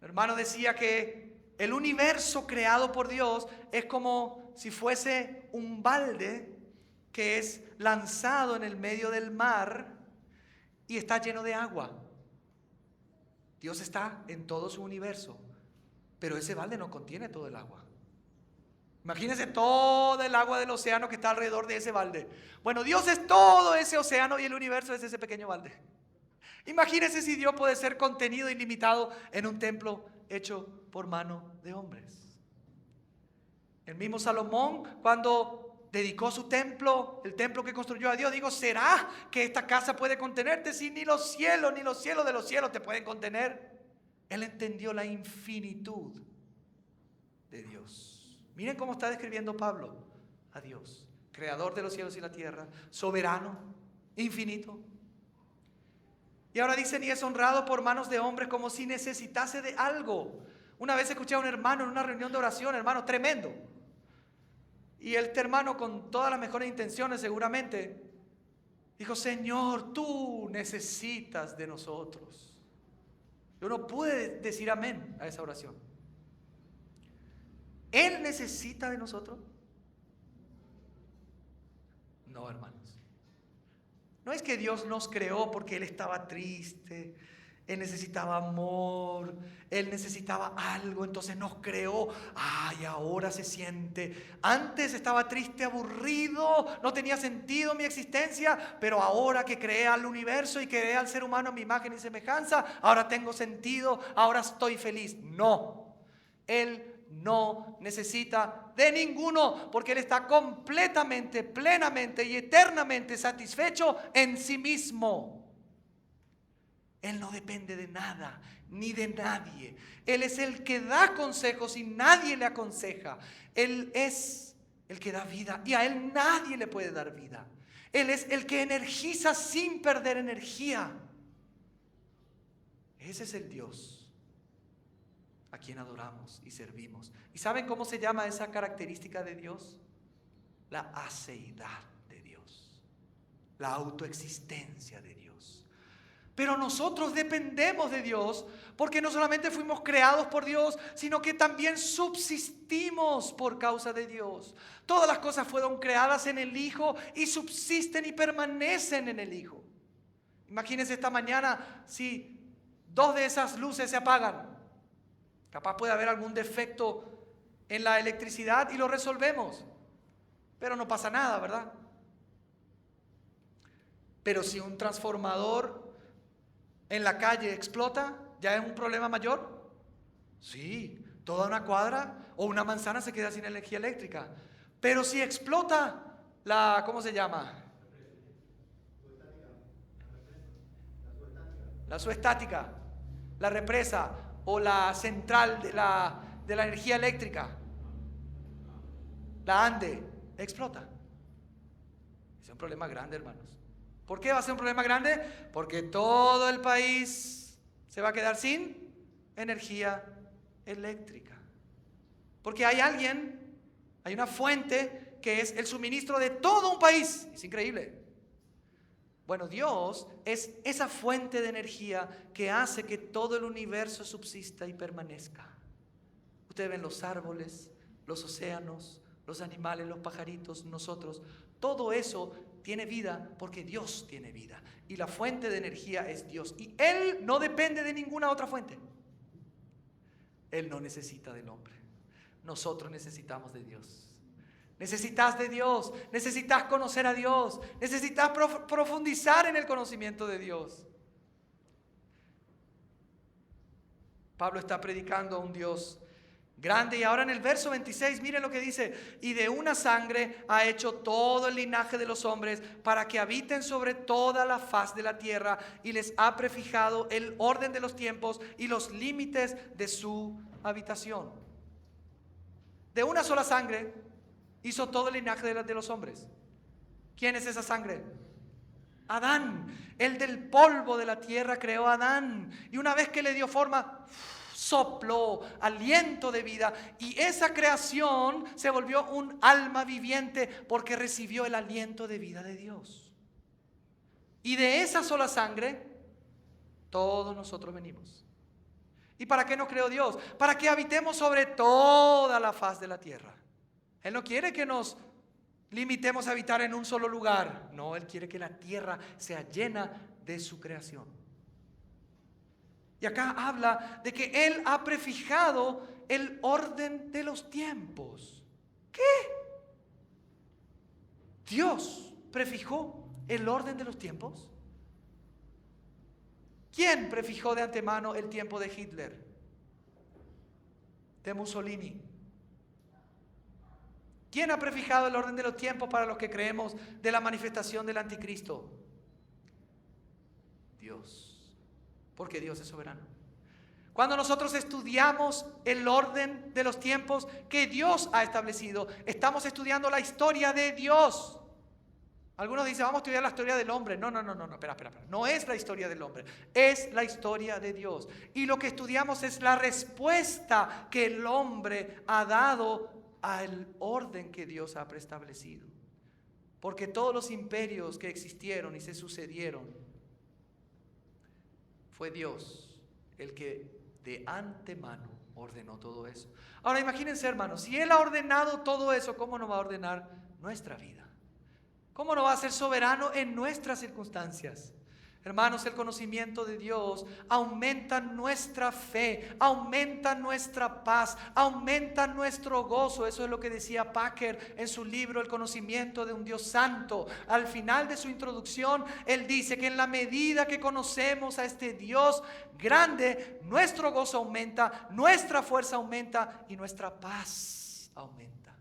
El hermano decía que el universo creado por Dios es como si fuese un balde que es lanzado en el medio del mar y está lleno de agua. Dios está en todo su universo, pero ese balde no contiene todo el agua. Imagínense todo el agua del océano que está alrededor de ese balde. Bueno, Dios es todo ese océano y el universo es ese pequeño balde. Imagínense si Dios puede ser contenido y limitado en un templo hecho por mano de hombres. El mismo Salomón, cuando dedicó su templo, el templo que construyó a Dios, dijo, ¿será que esta casa puede contenerte? Si ni los cielos de los cielos te pueden contener. Él entendió la infinitud de Dios. Miren cómo está describiendo Pablo a Dios, creador de los cielos y la tierra, soberano, infinito. Y ahora dice, ni es honrado por manos de hombres como si necesitase de algo. Una vez escuché a un hermano en una reunión de oración, hermano tremendo. Y este hermano, con todas las mejores intenciones seguramente, dijo, Señor, tú necesitas de nosotros. Yo no pude decir amén a esa oración. ¿Él necesita de nosotros? No, hermanos. No es que Dios nos creó porque Él estaba triste, Él necesitaba amor, Él necesitaba algo, entonces nos creó. Ay, ahora se siente. Antes estaba triste, aburrido, no tenía sentido mi existencia, pero ahora que creé al universo y creé al ser humano a mi imagen y semejanza, ahora tengo sentido, ahora estoy feliz. No, Él no necesita de ninguno, porque Él está completamente, plenamente y eternamente satisfecho en sí mismo. Él no depende de nada ni de nadie. Él es el que da consejos y nadie le aconseja. Él es el que da vida y a Él nadie le puede dar vida. Él es el que energiza sin perder energía. Ese es el Dios a quien adoramos y servimos. ¿Y saben cómo se llama esa característica de Dios? La aceidad de Dios, la autoexistencia de Dios. Pero nosotros dependemos de Dios porque no solamente fuimos creados por Dios, sino que también subsistimos por causa de Dios. Todas las cosas fueron creadas en el Hijo y subsisten y permanecen en el Hijo. Imagínense esta mañana si 2 de esas luces se apagan. Capaz puede haber algún defecto en la electricidad y lo resolvemos. Pero no pasa nada, ¿verdad? Pero si un transformador en la calle explota, ¿ya es un problema mayor? Sí, toda una cuadra o una manzana se queda sin energía eléctrica. Pero si explota la, ¿cómo se llama? La suestática, la represa o la central de la energía eléctrica, la ANDE, explota. Es un problema grande, hermanos. ¿Por qué va a ser un problema grande? Porque todo el país se va a quedar sin energía eléctrica. Porque hay una fuente que es el suministro de todo un país. Es increíble. Bueno, Dios es esa fuente de energía que hace que todo el universo subsista y permanezca. Ustedes ven los árboles, los océanos, los animales, los pajaritos, nosotros. Todo eso tiene vida porque Dios tiene vida. Y la fuente de energía es Dios. Y Él no depende de ninguna otra fuente. Él no necesita del hombre. Nosotros necesitamos de Dios. Necesitas de Dios, necesitas conocer a Dios, necesitas profundizar en el conocimiento de Dios. Pablo está predicando a un Dios grande y ahora en el verso 26 miren lo que dice: y de una sangre ha hecho todo el linaje de los hombres para que habiten sobre toda la faz de la tierra, y les ha prefijado el orden de los tiempos y los límites de su habitación. De una sola sangre hizo todo el linaje de los hombres. ¿Quién es esa sangre? Adán. El del polvo de la tierra creó a Adán. Y una vez que le dio forma, sopló aliento de vida. Y esa creación se volvió un alma viviente porque recibió el aliento de vida de Dios. Y de esa sola sangre, todos nosotros venimos. ¿Y para qué nos creó Dios? Para que habitemos sobre toda la faz de la tierra. Él no quiere que nos limitemos a habitar en un solo lugar. No, Él quiere que la tierra sea llena de su creación. Y acá habla de que Él ha prefijado el orden de los tiempos. ¿Qué? ¿Dios prefijó el orden de los tiempos? ¿Quién prefijó de antemano el tiempo de Hitler? De Mussolini. ¿Quién ha prefijado el orden de los tiempos para los que creemos de la manifestación del anticristo? Dios. Porque Dios es soberano. Cuando nosotros estudiamos el orden de los tiempos que Dios ha establecido, estamos estudiando la historia de Dios. Algunos dicen, vamos a estudiar la historia del hombre. No, espera. No es la historia del hombre, es la historia de Dios. Y lo que estudiamos es la respuesta que el hombre ha dado al orden que Dios ha preestablecido. Porque todos los imperios que existieron y se sucedieron, fue Dios el que de antemano ordenó todo eso. Ahora imagínense, hermanos, si Él ha ordenado todo eso, ¿cómo no va a ordenar nuestra vida? ¿Cómo no va a ser soberano en nuestras circunstancias? Hermanos, el conocimiento de Dios aumenta nuestra fe, aumenta nuestra paz, aumenta nuestro gozo. Eso es lo que decía Packer en su libro El conocimiento de un Dios santo. Al final de su introducción, él dice que en la medida que conocemos a este Dios grande, nuestro gozo aumenta, nuestra fuerza aumenta y nuestra paz aumenta.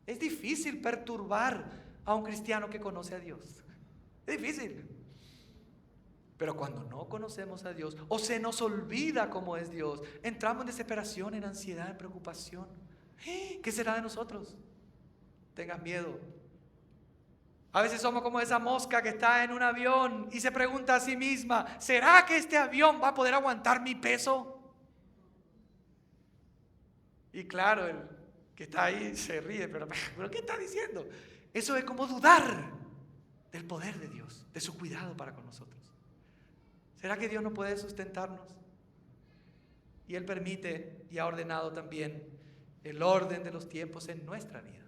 Es difícil perturbar a un cristiano que conoce a Dios. Es difícil. Pero cuando no conocemos a Dios o se nos olvida cómo es Dios, entramos en desesperación, en ansiedad, en preocupación. ¿Qué será de nosotros? Tengan miedo. A veces somos como esa mosca que está en un avión y se pregunta a sí misma, ¿será que este avión va a poder aguantar mi peso? Y claro, el que está ahí se ríe, pero ¿qué está diciendo? Eso es como dudar del poder de Dios, de su cuidado para con nosotros. ¿Será que Dios no puede sustentarnos? Y Él permite y ha ordenado también el orden de los tiempos en nuestra vida.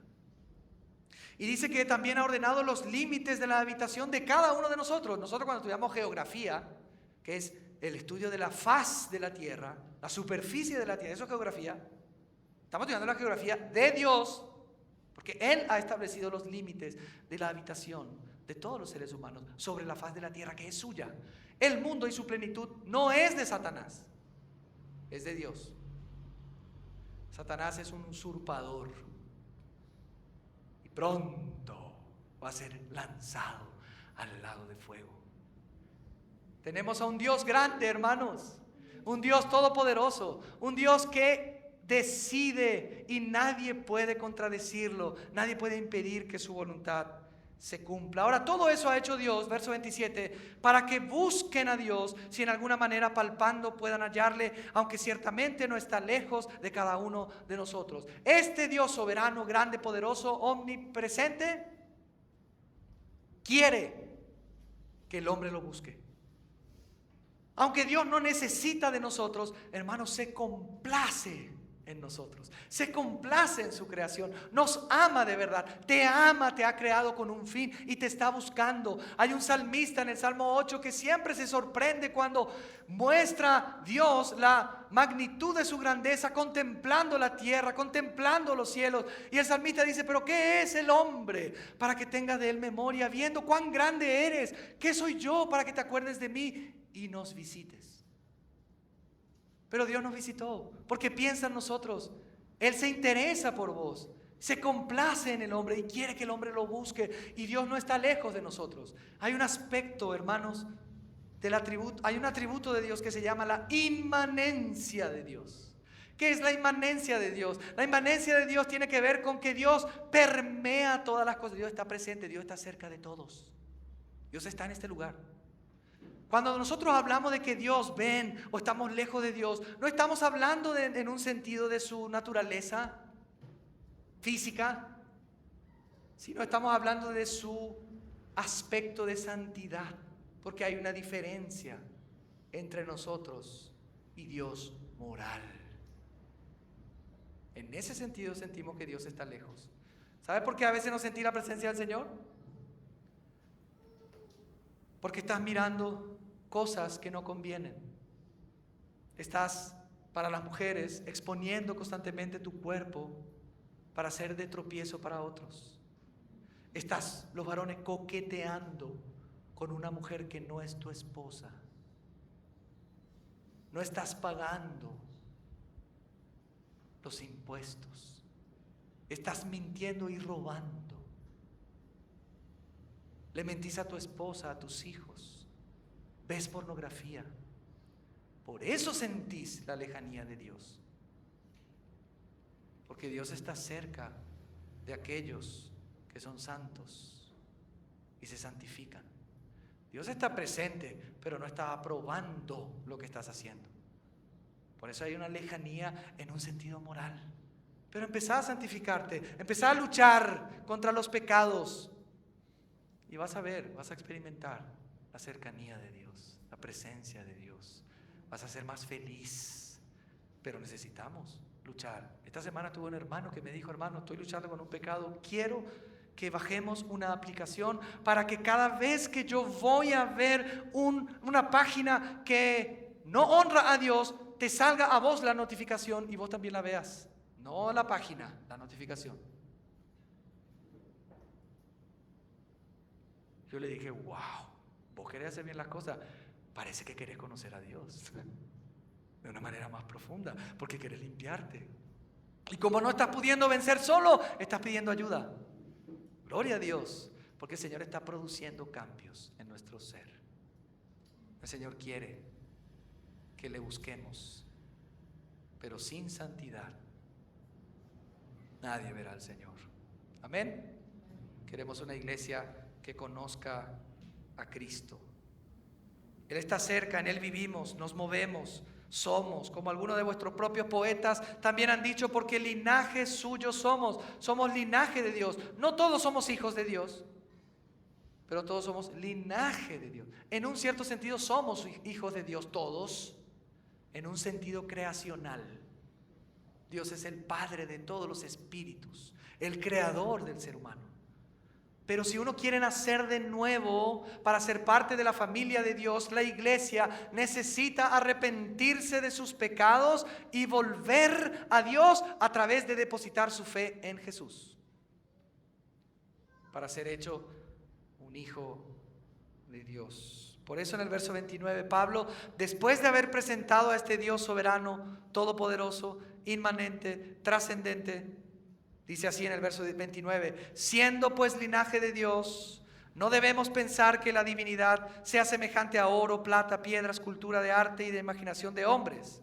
Y dice que también ha ordenado los límites de la habitación de cada uno de nosotros. Nosotros cuando estudiamos geografía, que es el estudio de la faz de la tierra, la superficie de la tierra. Eso es geografía. Estamos estudiando la geografía de Dios, porque Él ha establecido los límites de la habitación de todos los seres humanos sobre la faz de la tierra que es suya. El mundo y su plenitud no es de Satanás, es de Dios. Satanás es un usurpador y pronto va a ser lanzado al lago de fuego. Tenemos a un Dios grande, hermanos, un Dios todopoderoso, un Dios que decide y nadie puede contradecirlo, nadie puede impedir que su voluntad se cumpla. Ahora, todo eso ha hecho Dios, verso 27, para que busquen a Dios, si en alguna manera palpando puedan hallarle, aunque ciertamente no está lejos de cada uno de nosotros. Este Dios soberano, grande, poderoso, omnipresente, quiere que el hombre lo busque. Aunque Dios no necesita de nosotros, hermanos, se complace en nosotros, se complace en su creación, nos ama de verdad, te ama, te ha creado con un fin y te está buscando. Hay un salmista en el Salmo 8 que siempre se sorprende cuando muestra Dios la magnitud de su grandeza, contemplando la tierra, contemplando los cielos, y el salmista dice: pero ¿qué es el hombre para que tengas de él memoria? Viendo cuán grande eres, ¿qué soy yo para que te acuerdes de mí y nos visites? Pero Dios nos visitó porque piensa en nosotros. Él se interesa por vos, se complace en el hombre y quiere que el hombre lo busque. Y Dios no está lejos de nosotros. Hay un aspecto, hermanos, del atributo, hay un atributo de Dios que se llama la inmanencia de Dios. ¿Qué es la inmanencia de Dios? La inmanencia de Dios tiene que ver con que Dios permea todas las cosas. Dios está presente, Dios está cerca de todos. Dios está en este lugar. Cuando nosotros hablamos de que Dios ven o estamos lejos de Dios, no estamos hablando en un sentido de su naturaleza física, sino estamos hablando de su aspecto de santidad, porque hay una diferencia entre nosotros y Dios moral. En ese sentido sentimos que Dios está lejos. ¿Sabe por qué a veces no sentí la presencia del Señor? Porque estás mirando cosas que no convienen. Estás, para las mujeres, exponiendo constantemente tu cuerpo para ser de tropiezo para otros. Estás, los varones, coqueteando con una mujer que no es tu esposa. No estás pagando los impuestos. Estás mintiendo y robando. Le mentís a tu esposa, a tus hijos. Ves pornografía. Por eso sentís la lejanía de Dios. Porque Dios está cerca de aquellos que son santos y se santifican. Dios está presente, pero no está aprobando lo que estás haciendo. Por eso hay una lejanía en un sentido moral. Pero empezá a santificarte, empezá a luchar contra los pecados. Y vas a ver, vas a experimentar la cercanía de Dios, la presencia de Dios. Vas a ser más feliz. Pero necesitamos luchar. Esta semana tuve un hermano que me dijo: hermano, estoy luchando con un pecado. Quiero que bajemos una aplicación para que cada vez que yo voy a ver una página que no honra a Dios, te salga a vos la notificación y vos también la veas. No la página, la notificación. Yo le dije: wow, vos querés hacer bien las cosas. Parece que querés conocer a Dios de una manera más profunda, porque querés limpiarte. Y como no estás pudiendo vencer solo, estás pidiendo ayuda. Gloria a Dios, porque el Señor está produciendo cambios en nuestro ser. El Señor quiere que le busquemos, pero sin santidad nadie verá al Señor. Amén. Queremos una iglesia que conozca a Cristo. Él está cerca, en Él vivimos, nos movemos, somos, como algunos de vuestros propios poetas también han dicho, porque linaje suyo somos linaje de Dios. No todos somos hijos de Dios, pero todos somos linaje de Dios. En un cierto sentido somos hijos de Dios todos, en un sentido creacional. Dios es el Padre de todos los espíritus, el creador del ser humano. Pero si uno quiere nacer de nuevo para ser parte de la familia de Dios, la iglesia necesita arrepentirse de sus pecados y volver a Dios a través de depositar su fe en Jesús, para ser hecho un hijo de Dios. Por eso en el verso 29 Pablo, después de haber presentado a este Dios soberano, todopoderoso, inmanente, trascendente, dice así en el verso 29, siendo pues linaje de Dios, no debemos pensar que la divinidad sea semejante a oro, plata, piedra, escultura de arte y de imaginación de hombres.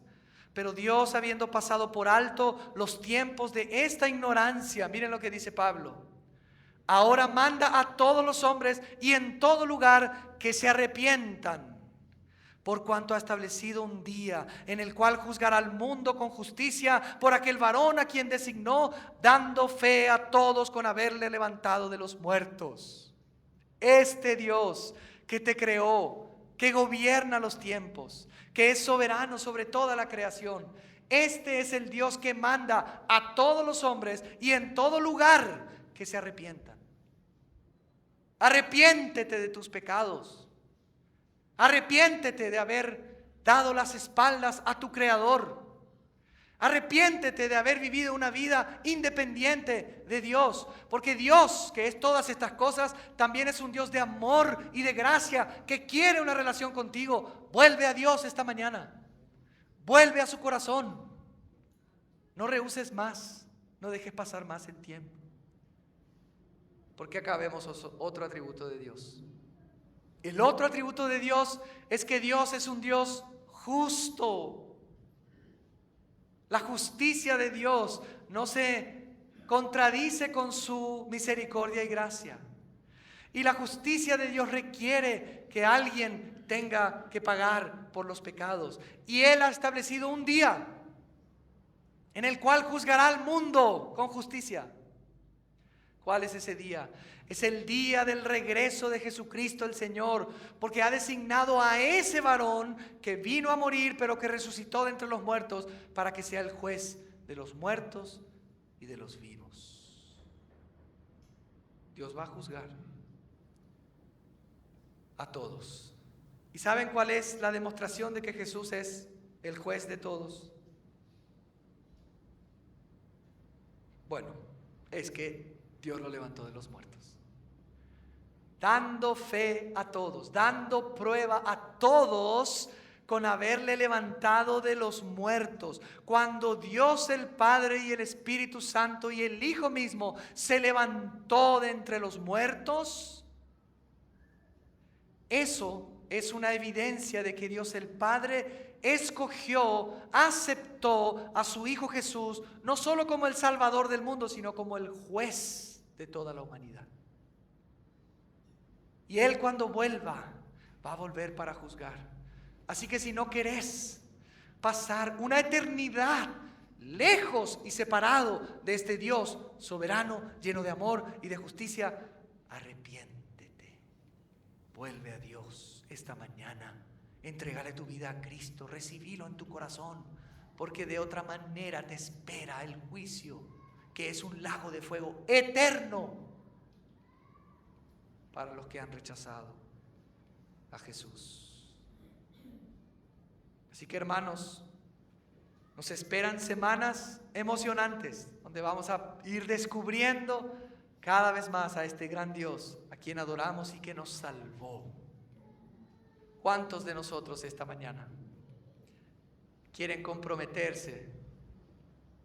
Pero Dios, habiendo pasado por alto los tiempos de esta ignorancia, miren lo que dice Pablo, ahora manda a todos los hombres y en todo lugar que se arrepientan, por cuanto ha establecido un día en el cual juzgará al mundo con justicia por aquel varón a quien designó, dando fe a todos con haberle levantado de los muertos. Este Dios que te creó, que gobierna los tiempos, que es soberano sobre toda la creación, este es el Dios que manda a todos los hombres y en todo lugar que se arrepientan. Arrepiéntete de tus pecados. Arrepiéntete de haber dado las espaldas a tu Creador. Arrepiéntete de haber vivido una vida independiente de Dios. Porque Dios, que es todas estas cosas, también es un Dios de amor y de gracia, que quiere una relación contigo. Vuelve a Dios esta mañana. Vuelve a su corazón. No rehuses más. No dejes pasar más el tiempo. Porque acá vemos otro atributo de Dios. El otro atributo de Dios es que Dios es un Dios justo. La justicia de Dios no se contradice con su misericordia y gracia. Y la justicia de Dios requiere que alguien tenga que pagar por los pecados. Y Él ha establecido un día en el cual juzgará al mundo con justicia. ¿Cuál es ese día? Es el día del regreso de Jesucristo el Señor, porque ha designado a ese varón que vino a morir, pero que resucitó de entre los muertos, para que sea el juez de los muertos y de los vivos. Dios va a juzgar a todos. ¿Y saben cuál es la demostración de que Jesús es el juez de todos? Bueno, es que Dios lo levantó de los muertos. Dando fe a todos, dando prueba a todos con haberle levantado de los muertos. Cuando Dios el Padre y el Espíritu Santo y el Hijo mismo se levantó de entre los muertos, eso es una evidencia de que Dios el Padre escogió, aceptó a su Hijo Jesús, no solo como el Salvador del mundo, sino como el juez de toda la humanidad. Y Él cuando vuelva, va a volver para juzgar. Así que si no querés pasar una eternidad lejos y separado de este Dios soberano, lleno de amor y de justicia, arrepiéntete. Vuelve a Dios esta mañana. Entrégale tu vida a Cristo. Recibilo en tu corazón. Porque de otra manera te espera el juicio, que es un lago de fuego eterno para los que han rechazado a Jesús. Así que hermanos, nos esperan semanas emocionantes donde vamos a ir descubriendo cada vez más a este gran Dios a quien adoramos y que nos salvó. ¿Cuántos de nosotros esta mañana quieren comprometerse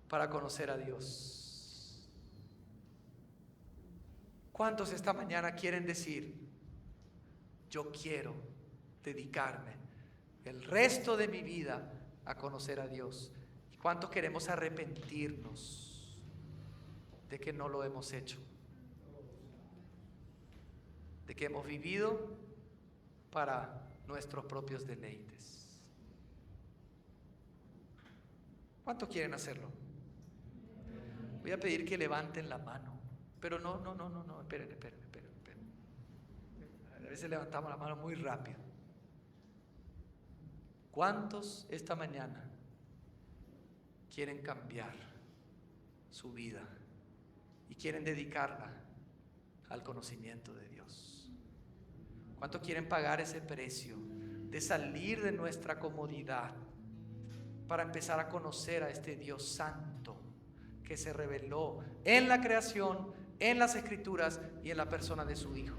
para conocer a Dios? ¿Cuántos esta mañana quieren decir, yo quiero dedicarme el resto de mi vida a conocer a Dios? ¿Y cuántos queremos arrepentirnos de que no lo hemos hecho? De que hemos vivido para nuestros propios deleites. ¿Cuántos quieren hacerlo? Voy a pedir que levanten la mano. Pero no, esperen. A veces levantamos la mano muy rápido. ¿Cuántos esta mañana quieren cambiar su vida y quieren dedicarla al conocimiento de Dios. ¿Cuántos quieren pagar ese precio de salir de nuestra comodidad para empezar a conocer a este Dios santo que se reveló en la creación, en las Escrituras y en la persona de su Hijo?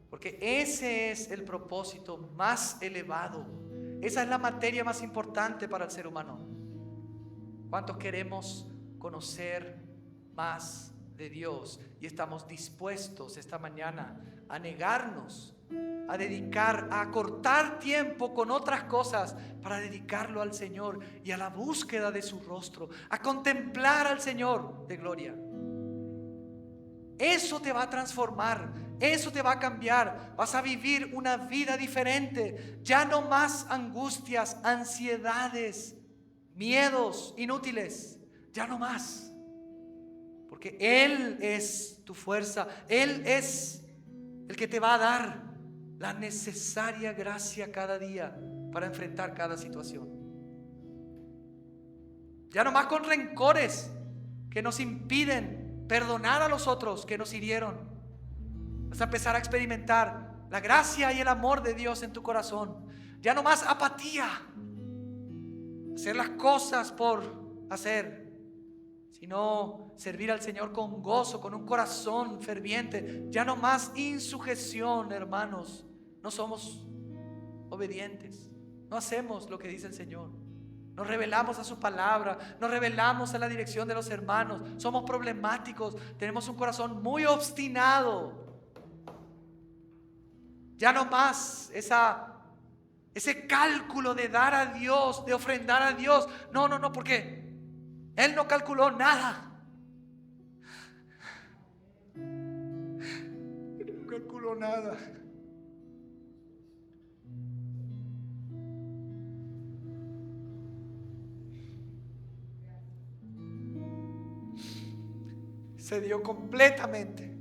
Porque ese es el propósito más elevado. Esa es la materia más importante para el ser humano. ¿Cuántos queremos conocer más de Dios? Y estamos dispuestos esta mañana a negarnos, a dedicar, a cortar tiempo con otras cosas para dedicarlo al Señor y a la búsqueda de su rostro, a contemplar al Señor de gloria. Eso te va a transformar, eso te va a cambiar. Vas a vivir una vida diferente. Ya no más angustias, ansiedades, miedos inútiles. Ya no más. Porque Él es tu fuerza. Él es el que te va a dar la necesaria gracia cada día para enfrentar cada situación. Ya no más con rencores que nos impiden perdonar a los otros que nos hirieron. Vas a empezar a experimentar la gracia y el amor de Dios en tu corazón. Ya no más apatía, hacer las cosas por hacer, sino servir al Señor con gozo, con un corazón ferviente. Ya no más insujeción, hermanos. No somos obedientes, no hacemos lo que dice el Señor. Nos rebelamos a su palabra, nos rebelamos a la dirección de los hermanos. Somos problemáticos, tenemos un corazón muy obstinado. Ya no más ese cálculo de dar a Dios, de ofrendar a Dios. No, porque Él no calculó nada. Él no calculó nada. Se dio completamente.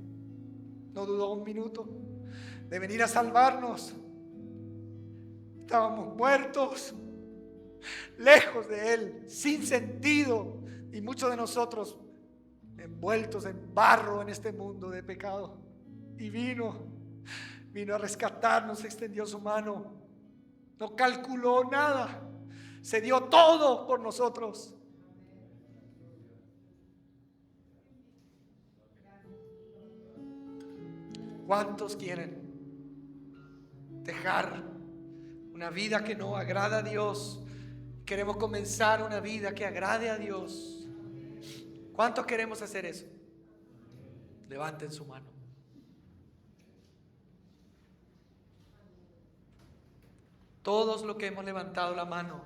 No dudó un minuto de venir a salvarnos. Estábamos muertos, lejos de Él, sin sentido, y muchos de nosotros envueltos en barro en este mundo de pecado. Y vino a rescatarnos, extendió su mano, no calculó nada, se dio todo por nosotros. ¿Cuántos quieren dejar una vida que no agrada a Dios? Queremos comenzar una vida que agrade a Dios. ¿Cuántos queremos hacer eso? Levanten su mano. Todos los que hemos levantado la mano,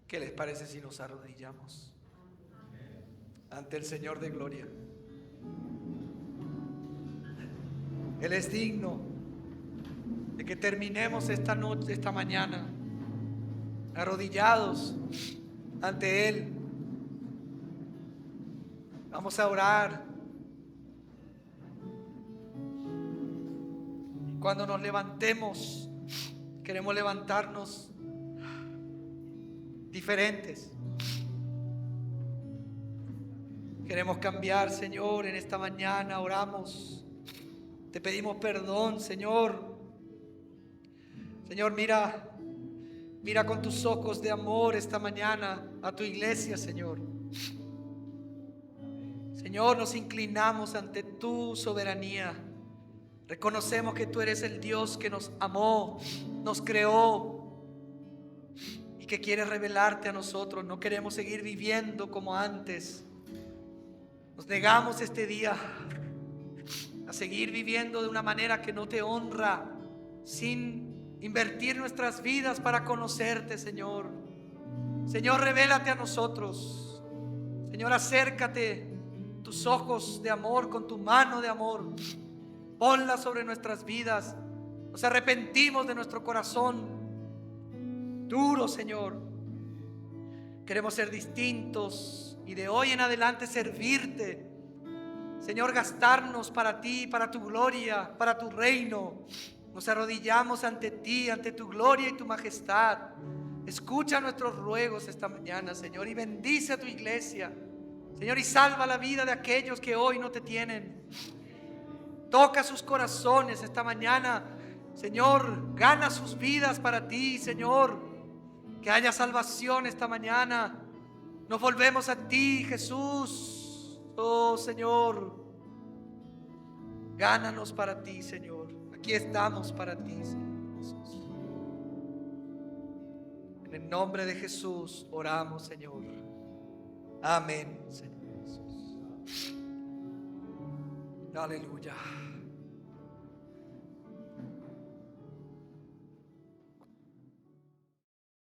¿qué les parece si nos arrodillamos ante el Señor de gloria? Él es digno de que terminemos esta noche, esta mañana, arrodillados ante Él. Vamos a orar. Cuando nos levantemos, queremos levantarnos diferentes. Queremos cambiar, Señor, en esta mañana oramos. Te pedimos perdón, Señor. Señor, mira con tus ojos de amor esta mañana a tu iglesia, Señor. Señor, nos inclinamos ante tu soberanía. Reconocemos que tú eres el Dios que nos amó, nos creó y que quiere revelarte a nosotros. No queremos seguir viviendo como antes. Nos negamos este día a seguir viviendo de una manera que no te honra, sin invertir nuestras vidas para conocerte, Señor. Señor, revélate a nosotros. Señor, acércate, tus ojos de amor, con tu mano de amor, ponla sobre nuestras vidas. Nos arrepentimos de nuestro corazón duro, Señor. Queremos ser distintos y de hoy en adelante servirte, Señor, gastarnos para ti, para tu gloria, para tu reino. Nos arrodillamos ante ti, ante tu gloria y tu majestad. Escucha nuestros ruegos esta mañana, Señor, y bendice a tu iglesia. Señor, y salva la vida de aquellos que hoy no te tienen. Toca sus corazones esta mañana, Señor. Gana sus vidas para ti, Señor. Que haya salvación esta mañana. Nos volvemos a ti, Jesús. Oh, Señor. Gánanos para ti, Señor. Aquí estamos para ti, Señor Jesús. En el nombre de Jesús oramos, Señor. Amén, Señor Jesús. Aleluya.